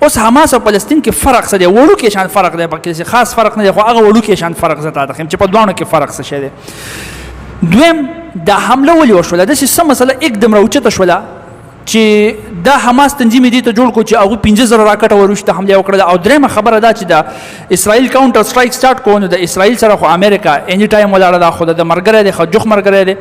اوس حماس او فلسطین کې فرق څه دی؟ وړو کې شان فرق دی، پکې خاص فرق نه دی، خو هغه وړو کې شان فرق زه ته ښیم چې په دوانو کې فرق څه شی دی. دویم دا حمله ولې وشوله؟ داسې څه مسله एकदम راوچته شوله چې دا حماس تنظیم دې ته جوړ کو چې هغه 15000 راکټ ورشته حمله وکړه. او درېمه خبره دا چې دا اسرائیل کاونټر سټرایک سٹارټ کو نو د اسرائیل سره خو امریکا اني ټایم ولاړه دا خو د مرګره دی، خو جوخ مرګره دی.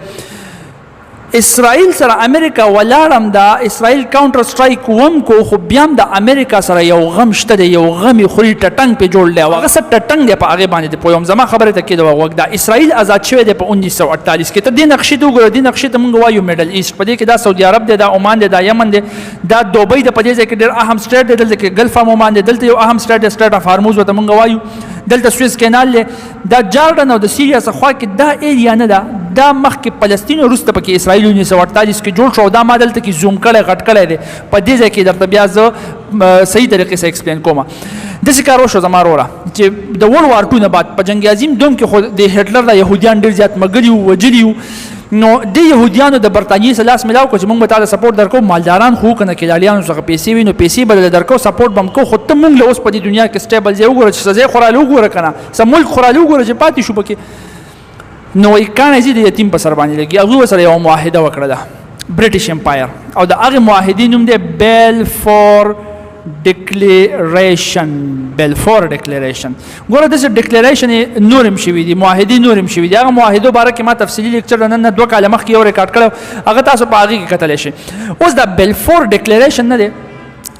اسرائیل سره امریکا ولاړم دا اسرائیل کاونټر سټرایک وم کو، خو بیا هم د امریکا سره یو غم شته دی، یو غمی خوري ټټنګ په جوړ دی، هغه څه ټټنګ دی په هغه باندې دی. په یوم زما خبره ته کېده وګ دا اسرائیل آزاد شوی دی په 1948 کې. ته دې نقشې ته وګوره، دې نقشې ته موږ وایو میډل ایست، په دې کې دا سعودي عرب دی، دا عمان دی، دا یمن دی، دا دوبۍ د په دې ځای کې ډېر اهم سټیټ دی، دلته کې گلف عمان دی، دلته یو اهم سټیټ دی سټیټ اف هارموز وته موږ وایو، دلته سویس کینال دی، دا جارډن او د سیریا څخه کې دا ایریا نه ده، دا مخکې فلسطین وروسته پکې اسرائیل 1948 کې جوړ شو. دا ما دلته کې زوم کړی غټ کړی دی، په دې ځای کې درته بیا زه صحیح طریقې سره ایکسپلین کوم. داسې کار وشو زما وروره چې د ورلډ وار 2 نه بعد په جنګ عظیم دوم کې خو د هټلر د یهودیان ډېر زیات مګري وو، وجلي وو. نو د یهودیانو د برتانیې سره لاس ملاو کو چې موږ به تا ته سپورټ درکو، مالداران خو کنه کېدالیانو څخه پیسې وي نو پیسې به درکو، سپورټ به هم کو، خو ته موږ له اوس په دې دنیا کې سټیبل ځای وګوره چې ځای خوراله وګوره که نه څه ملک خوراله وګوره چې پاتې شو پکې. نو وایي کاڼی ځي د یتیم په سر باندې لګي. هغوی ورسره یوه معاهده وکړه ده برټش امپایر، او د هغې معاهدې نوم دی بیلفور ډیکلیریشن. بیلفور ډیکلیریشن ګوره داسې ډیکلیریشن نور هم شوي دي، معاهدې نور هم شوي دي. هغه معاهدو باره کې ما تفصیلي لیکچر نن نه 2 کاله مخکې یو ریکارډ کړی، هغه تاسو په هغې کې کتلی شئ. اوس دا بیلفور ډیکلیریشن نه دی،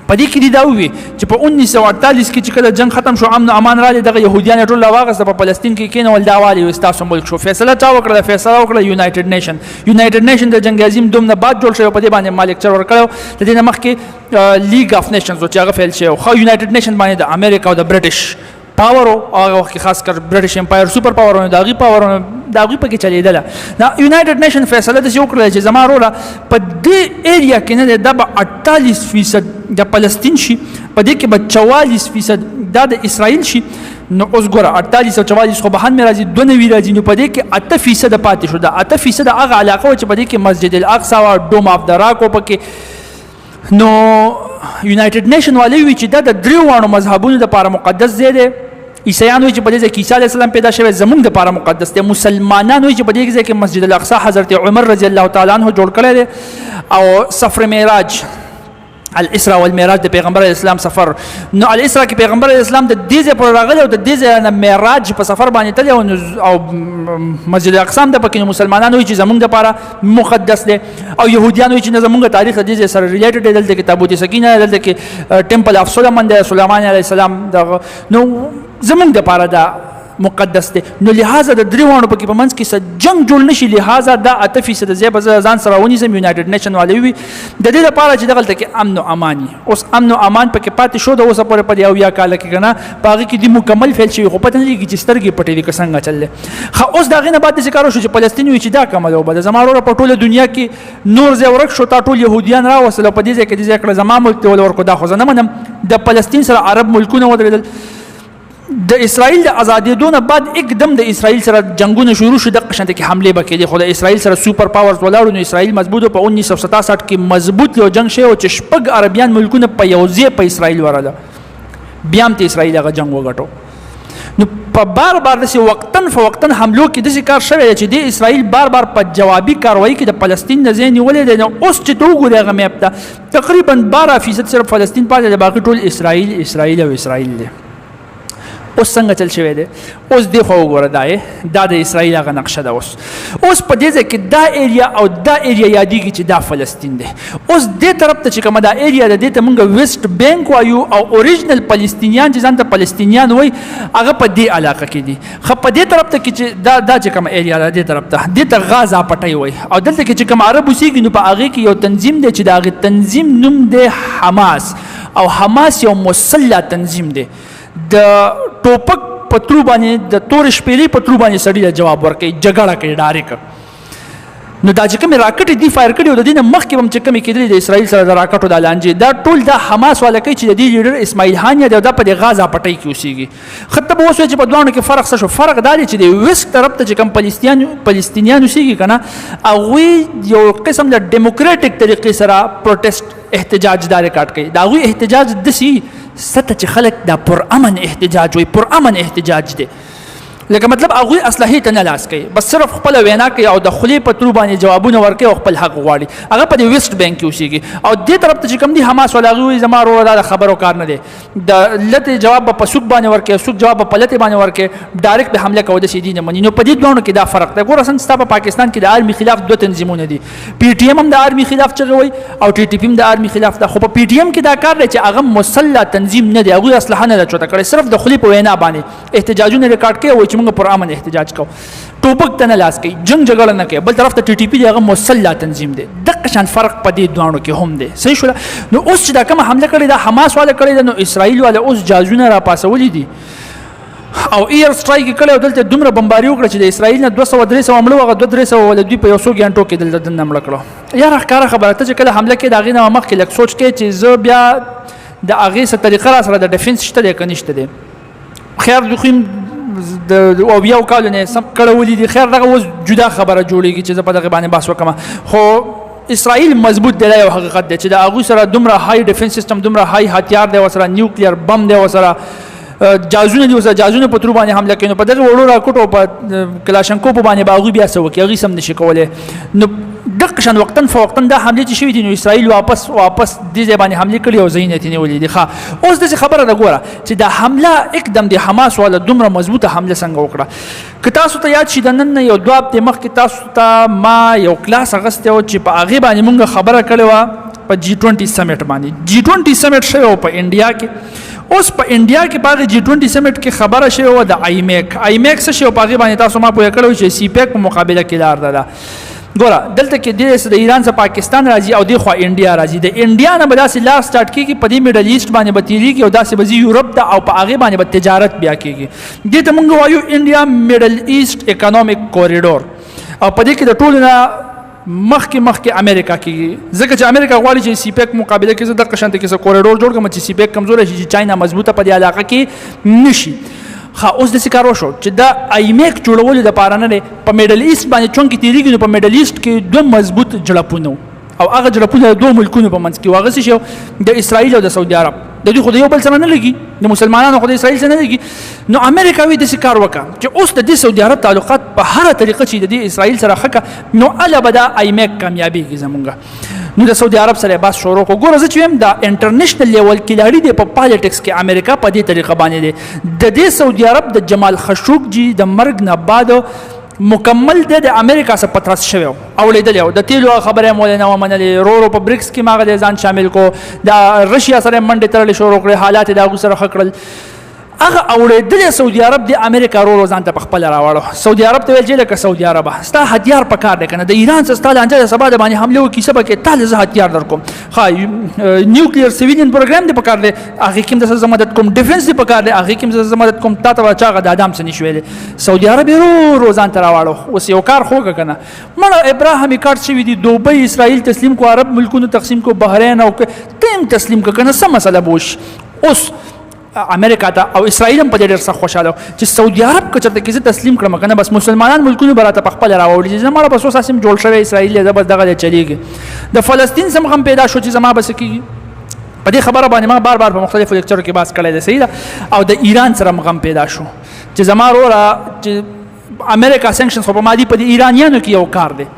په دې کې دا ووي چې په 1948 کې چې کله جنګ ختم شو، امن او امان راغلی، دغه یهودیان یې ټول راواغسته په فلسطین کې کېنول، دا والي ستاسو ملک شو. فیصله چا وکړه؟ فیصله وکړه یونایټډ نیشن. یونایټډ نیشن د جنګ عظیم دوم نه بعد جوړ شوی، په دې باندې ما لیکچر ورکړی. د دې نه مخکې لیګ اف نیشنز و چې هغه فیل شوی، خو یونایټډ نیشن باندې د امریکا او د برټش پاور او هغه وخت کې خاص کر برټش امپایر سوپر پاورونه د هغې پاورونه د هغوی پکې چلېدله. دا یونایټډ نیشن فیصله داسې وکړله چې زما وروره په دې ایریا کې نه دی، دا به 48% د فلسطین شي، په دې کې به 44% دا د اسرائیل شي. نو اوس ګوره 48 او 44 خو بهان مې راځي 92 راځي، نو په دې کې 8% پاتې شو. دا 8% هغه علاقه وه چې په دې کې مسجد الاقصی او ډوم اف د راک و پکې. نو یونایټډ نیشن والے وی چې دا د 3 مذهبونو لپاره مقدس ځای دی. عیسیان وایي چې په دې ځای کې عیسی علیه السلام پیدا شوی، زموږ دپاره مقدس دی. مسلمانان وایي چې په دې ځای کې مسجد الاقصی حضرت عمر رضی الله تعالی عنه جوړ کړی دی، او سفر معراج الاسراء والمعراج د پیغمبر اسلام سفر. نو الاسراء کې پیغمبر اسلام د دې ځای پر راغلی او د دې ځای نه معراج په سفر باندې تللی او مسجد الاقصی هم د پکې. مسلمانان وایي چې زموږ دپاره مقدس دی، او یهودیان وایي چې نه زموږ تاریخ د دې ځای سره ریلیټډ دی، دلته کې تابوت سکینه، دلته کې ټمپل اف سلیمان دی، سلیمان علیه السلام دغه نو زموږ دپاره دا مقدس دی. نو لہذا د 3 پکې په منځ کې څه جنګ جوړ نشي، لہذا دا 8% ځای به زه ځان سره ونیسم. یونایټډ نیشن والے وي د دې لپاره چې دغلته کې امن او امان وي. اوس امن او امان پکې پاتې شو د اوسه پورې په دې 90 کاله کې که نه، په هغې کې دې مکمل فیل شوي، خو پته نه لګي چې سترګې پټې دي که څنګه چل دی. اوس د هغې نه بعد داسې کار وشو چې فلسطین وي چې دا کمه ده، به زما وروره په ټوله دنیا کې نور ځای ورک شو، تا ټول یهودیان راوستل او په دې ځای کې دې ځای کړه زما ملک ته ورکړو. دا خو زه نه منم. د فلسطین سره عرب ملکونه ودرېدل. د اسرائیل د ازادېدو نه بعد एकदम د اسرائیل سره جنگونه شروع شو، دغه شانته کې حملې به کېدې، خو د اسرائیل سره سوپر پاورز ولاړو. نو اسرائیل مضبوط په 1967 کې مضبوط یو جنگ شوی چې 6 عربیان ملکونه په یو ځای په اسرائیل ورله، بیا هم ته اسرائیل هغه جنگ وګټو. نو په بار داسې وقتن فوقتن حملو کې داسې کار شوی دی چې د اسرائیل بار په جوابي کاروایي کې د فلسطین نه ځای نیولی دی. نو اوس چې ته وګورې هغه میپ ته تقریبا 12% صرف فلسطین پاتې دی، باقي ټول اسرائیل او اسرائیل دی. اوس څنګه چل شوی دی؟ اوس دی خو وګوره، دا د اسرائیل هغه نقشه ده. اوس په دې ځای کې دا ایریا او دا ایریا یادېږي چې دا فلسطین دی. اوس دې طرف ته چې کومه دا ایریا ده، دې ته موږ ویسټ بینک وایو، او اوریجنل فلسطینیان چې ځان ته فلسطینیان وایي هغه په دې علاقه کې دي. خو په دې طرف ته کې چې دا چې کومه ایریا ده، دې طرف ته دې ته غازا پټی وایي. او دلته کې چې کوم عرب اوسېږي نو په هغې کې یو تنظیم دی چې د هغې تنظیم نوم دی حماس، او حماس یو مسلح تنظیم دی. د ټوپک په ترو باندې د تورې شپېلې په ترو باندې سړي ته جواب ورکوي، جګړه کوي ډایرکټ. نو دا چې کومې راکټې دي فایر کړي او د دې نه مخکې به هم چې کومې کېدلې د اسرائیل سره د راکټو دا لانجې، دا ټول دا حماس والا کوي چې د دې لیډر اسماعیل هانیه دی او دا په دې غازا پټۍ کې اوسېږي. ښه ته به اوس وایې چې په دواړو کې فرق څه شو؟ فرق دا دی چې د ویسټ طرف ته چې کوم فلسطینیان اوسېږي که نه، هغوی یو قسم د ډیموکریټک طریقې سره پروټیسټ احتجاج دا ریکارډ کوي. د هغوی احتجاج داسې ست چې خلک دا پر امن احتجاج وي، پر امن احتجاج دی، لکه مطلب هغوی اصلاحي ته نه لاس کوي، بس صرف خپل وینا کوي او د خولې په ترو باندې جوابونه ورکوي او خپل حق غواړي. هغه په دې ویسټ بینک کې اوسېږي او دې طرف ته چې کوم دي حماس والا هغوی زما وروره دا د خبرو کار نه دی، د لتې جواب به په سوک باندې ورکوي، سوک جواب به په لتې باندې ورکوي، ډایرکټ به حمله کولی شي دي نه مني. نو په دې دواړو کې دا فرق دی. ګوره څنګه ستا په پاکستان کې د آرمي خلاف دوه تنظیمونه دي، پی ټي ایم هم د آرمي خلاف چغې وایي او ټي ټي پي هم د آرمي خلاف ده، خو په پی ټي ایم کې دا کار دی چې هغه مسلح تنظیم نه دی، هغوی اسلحه نه ده چوته کړې، صرف د خولې په وینا باندې احتجاجونه ریکارډ کوي، وایي چې موږ پر امن احتجاج کو، ټوپک ته نه لاس کوي، جنگ جګړه نه کوي. بل طرف ته ټي ټي پي دی، هغه مسلح تنظیم دی. دغه شان فرق په دې دواړو کې هم دی. صحیح شوله. نو اوس چې دا کومه حمله کړې ده حماس والا کړې ده، نو اسرائیل والا اوس جازونه را پاسولي دي او ایر سټرایک کړي او دلته دومره بمباري وکړه چې د اسرائیل نه 200-300 مړه هغه 200-300 ول دوی په یو څو غنټو کې دلته دنه مړه کړو. یاره ښکاره خبره ته چې کله حمله کې دا غینه مخکې لک سوچ کې چې زه بیا د هغې څه طریقه را سره د ډیفنس شته دی که نشته دی. خیر دوی د اویاو کالو نه سم کړولې دي، خیر دغه اوس جدا خبره جوړېږي چې زه په دغه باندې بحث وکړم. خو اسرائیل مضبوط دی، یو حقیقت دی چې د هغوی سره دومره های ډیفنس سیستم، دومره های هتیار دی ورسره، نیوکلیر بم دی ورسره، جازونه دي ورسره، جازونه په ترو باندې حمله کوي. نو په دغه وړو راکټو په کلاشنکوف باندې به هغوی بیا څه وکړي، هغوی سم نشي کولی. نو دغه شان وقتاً فوقتاً دا حملې چې شوي دي، نو اسرائیل واپس دې ځای باندې حملې کړي او ځایونه یې نیولي دي. ښه اوس داسې خبره ده ګوره چې دا حمله اکدم د حماس والا دومره مضبوطه حمله څنګه وکړه. که تاسو ته یاد شي د نن نه یو دوه هفتې مخکې تاسو ته ما یو کلاس اخیستی و چې په هغې باندې مونږ خبره کړې وه په G20 سمیټ باندې. G20 سمیټ شوی و په انډیا کې. اوس په انډیا کې په هغې G20 سمیټ کې خبره شوې وه د آیمیک څه شی و په هغې باندې تاسو ما پوهه کړی و چې سی پیک په مقابله کې لار ده. ګوره دلته کې د ایران څخه پاکستان راځي او دغه انډیا راځي، د انډیا نه به داسې لار سټارټ کېږي، په دې میډل ایسټ باندې به تېرېږي او داسې به ځي یورپ ته او په هغې باندې به تجارت بیا کېږي. دې ته موږ وایو انډیا میډل ایسټ اکنامیک کوریډور. او په دې کې د ټولو نه مخکې امریکا کېږي، ځکه چې امریکا غواړي چې سی پیک مقابله کې زه دغه شانته کې څه کوریډور جوړ کړم چې سی پیک کمزوری شي، چې چاینا مضبوطه په دې علاقه کې نشي. اوس داسې کار وشو چې دا آیمیک جوړولو دپاره نه دی، په میډل ایسټ باندې چونکې تېرېږي، نو په میډل ایسټ کې دوه مضبوط جړپونه او هغه جړپونه د دوه ملکونو په منځ کې وو. هغه څه شی د اسرائیل او د سعودي عرب، د دوی خو د یو بل سره نه لګي، د مسلمانانو خو د اسرائیل سره نه لګي. نو امریکا وایي داسې کار وکړه چې اوس د دې سعودي عرب تعلقات په هره طریقه چې د دې اسرائیل سره ښه کړه، نو هله به دا آیمیک کامیابېږي زمونږ. نو د سعودي عرب سره بحث شروع کړو. ګوره زه چې وایم دا انټرنیشنل لیول کلاړي دی په پالیټکس کې، امریکا په دې طریقه باندې دی. د دې سعودي عرب د جمال خشوګجي د مرګ نه بعد مکمل د امریکا سره پترس شوی او لیدلی او د تیلو خبره مول نه ومنلې، رو په بریکس کې ماغه ځان شامل کو، د رشیا سره منډې ترلې شروع کړې، حالات د هغو سره ښه کړل. هغه اورېدلی سعودي عرب د امریکا رو ځان ته په خپله راوړو. سعودي عرب ته ویل چې لکه سعودي عربه ستا هتیار په کار دی که نه، د ایران څخه ستا لانجه د سبا د باندې حمله وکړي څه به کوې، تا له زه هتیار در کوم. ښه نیوکلیر سیویلین پروګرام دی په کار دی، هغې کې هم درسره زه مدد کوم، ډیفنس دی په کار دی، هغې کې هم زه مدد کوم، تا ته به چا هغه د ادم څه نشي ویلی. سعودي عرب یې رو ځان ته راوړو. اوس یو کار خو وکړه که نه، مړه ابراهیم کارت شوي دي، دوبۍ اسرائیل تسلیم کو، عرب ملکونو تقسیم کو، بحرین او ته هم تسلیم که که نه څه مسله به وشي. اوس امریکا ته او اسرائیل هم په دې ډېر سخت خوشحاله چې سعودي عرب که چېرته کې زه تسلیم کړم که نه، بس مسلمانان ملکونو به راته په خپله راوړي چې زما بس اوس هم جوړ شوی اسرائیل دی، بس دغه دی چلېږي. د فلسطین څه غم پیدا شو چې زما به څه کېږي. په دې خبره باندې ما بار په مختلفو لیکچرو کې بحث کړی دی، صحیح ده. او د ایران سره هم غم پیدا شو چې زما وروره چې امریکا سینکشنز خو په ما دي په د ایرانیانو کې یو کار دی،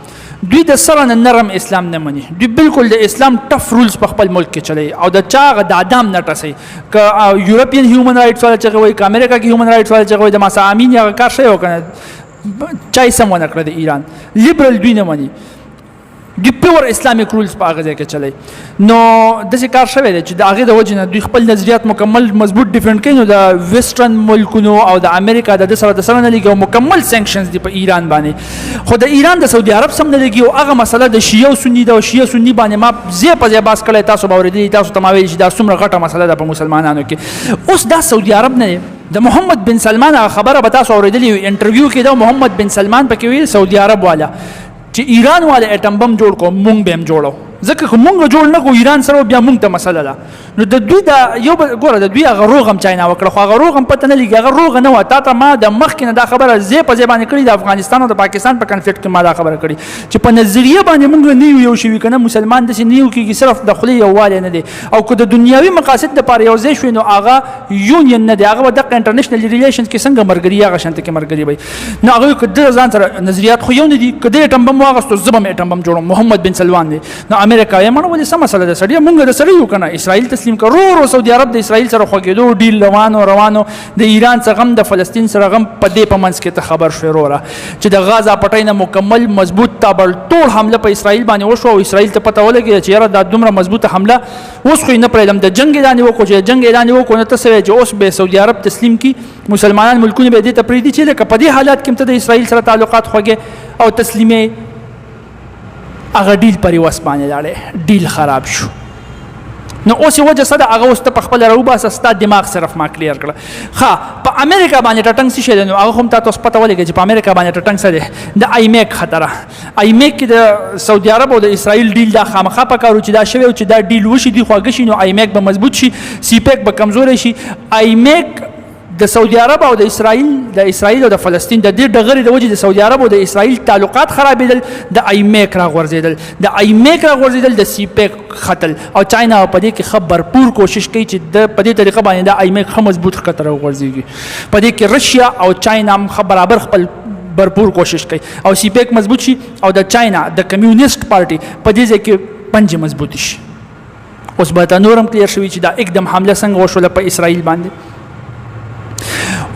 دوی د سره نه نرم اسلام نه مني، دوی بالکل د اسلام ټف رولز په خپل ملک کې چلی او د چا هغه د ادم نه ټسوي. که یورپین هیومن رایټس والا چغې وایي، که امریکا کې هیومن رایټس والا چغې وایي، د ماسا امین هغه کار شوی و که نه، چا یې سم ونه کړه. د ایران لیبرل دوی نه مني، دوی پیور اسلامیک رولز په هغه ځای کې چلی. نو داسې کار شوی دی چې د هغې د وجې نه دوی خپل نظریات مکمل مضبوط ډیفنډ کوي. نو د ویسټرن ملکونو او د امریکا د ده سره نه لګي او مکمل سینکشنز دي په ایران باندې. خو د ایران د سعودي عرب سم نه لګي او هغه مسله د شیعه او سني ده او شیعه سني باندې ما ځای په ځای بحث کړی، تاسو به اورېدلي، تاسو ته ما ویلي چې دا څومره غټه مسله ده په مسلمانانو کې. اوس دا سعودي عرب نه دی، د محمد بن سلمان هغه خبره به تاسو اورېدلې، انټرویو کې دا محمد بن سلمان پکې ویل سعودي عرب والا چې ایران والا اټم بم جوړ کو، مونږ به هم جوړو. ځکه مونږ جوړ نه کو ایران سره بیا مونږ ته مسله ده. نو د دوی دا یو ګوره د دوی هغه روغ هم چاینا وکړه خو هغه روغ هم پته نه لګي هغه روغ نه و. تا ته ما د مخکې نه دا خبره زی په زبانه کړې د افغانستان او د پاکستان په کنفلیکټ کې ما دا خبره کړې چې په نظریه باندې مونږ نه یو شوي کنه مسلمان د نیو کېږي صرف د خولې یووالی نه دی او که د دنیاوي مقاصد لپاره یو ځای شوي نو هغه یونین نه دی هغه به دغه انټرنیشنل ریلیشنز کې څنګه مرګري هغه شانته کې مرګري وي. نو هغه که د ځان سره نظریات خو یو نه دي که د اټم بم واغستو زه به اټم بم جوړم محمد بن سلمان دی. نو امریکا یې مړه ولې څه مسله ده سړی مونږ د سړی یو کنه اسرائیل تسلیم کړو سعودي عرب د اسرائیل سره خوګېدو ډیل روانو د ایران څخه غم د فلسطین سره غم په دې په منځ کې ته خبر شوې وروره چې د غزا پټۍ نه مکمل مضبوط تابلتوړ حمله په اسرائیل باندې وشوه او اسرائیل ته پته ولګېده چې یاره دا دومره مضبوطه حمله اوس خو یې نه پرېږدم د جنګ اعلان یې وکړو چې جنګ اعلان یې وکړو نو ته څه وایې چې اوس به سعودي عرب تسلیم کړي مسلمانان ملکونه به یې دې ته پرېږدي چې لکه په دې حالات کې هم ته د اسرائیل سره تعلقات خوږې او تسلیمې هغه ډیل پرې وس باندې لاړې ډیل خراب شو. نو اوس وجه څه ده هغه اوس ته په خپل راوباسه ستا دماغ صرف ما کلیر کړه. ښه په امریکا باندې ټټنګ څه شی دی نو هغه هم تاسو پته ولګي چې په امریکا باندې ټټنګ څه دی د آیمیک خطره. آیمیک کې د سعودي عرب او د اسرائیل ډیل دا خامخا پکارو چې دا شوی او چې دا ډیل وشي دی خواږه شي نو آیمیک به مضبوط شي سی پیک به کمزوري شي. آیمیک د سعودي عرب او د اسرائیل او د فلسطین د دې ډغرې د وجې د سعودي عرب او د اسرائیل تعلقات خرابېدل د آیمیک راغورځېدل د سی پیک ختل او چاینا په دې کې ښه भरपूर کوشش کوي چې د په دې طریقه باندې د آیمیک ښه مضبوط ښکته راغورځېږي. په دې کې رشیا او چاینا هم ښه برابر خپل भरपूर کوشش کوي او سی پیک مضبوط شي او د چاینا د کمیونیست پارټي په دې ځای کې پنجې مضبوط شي. اوس به نورم کلیر شوي چې دا اقدم حمله څنګه وشوله په اسرائیل باندې.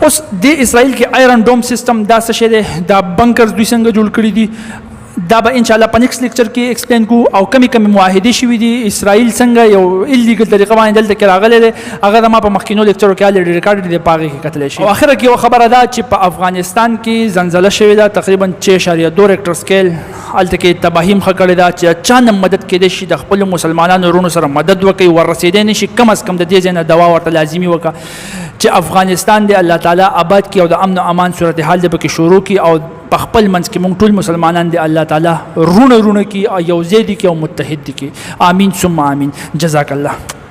اوس د اسرائیل کې آیرن ډوم سیستم دا څه شی دی دا بنکرز دوی څنګه جوړ کړي دي دا به ان شاء الله په نیکسټ لیکچر کې ایکسپلین کو او کمی معاهدې شوي دي اسرائیل څنګه یو الیګل طریقه باندې دلته کې راغلی دی هغه د ما په مخکینو لیکچرو کې الریډي ریکارډ دی په هغې کې کتلی شي. او اخره کې یو خبره ده چې په افغانستان کې زلزله شوې ده تقریبا 6.2 ریکټر سکیل هلته کې تباهي ښه کړې ده چې چا نه مدد کېدی شي د خپلو مسلمانانو وروڼو سره مدد وکړي ورسېدی نه شي کم از کم د دې ځای نه دوا ورته لازمي وکړه چې افغانستان دی الله تعالی آباد کړي او د امن او امان صورتحال دی پکې شروع کړي او په خپل منځ کې موږ ټول مسلمانان دی الله تعالی رونه کی او یو ځای دي کې او متحد دي کې. آمین ثم آمین. جزاک الله.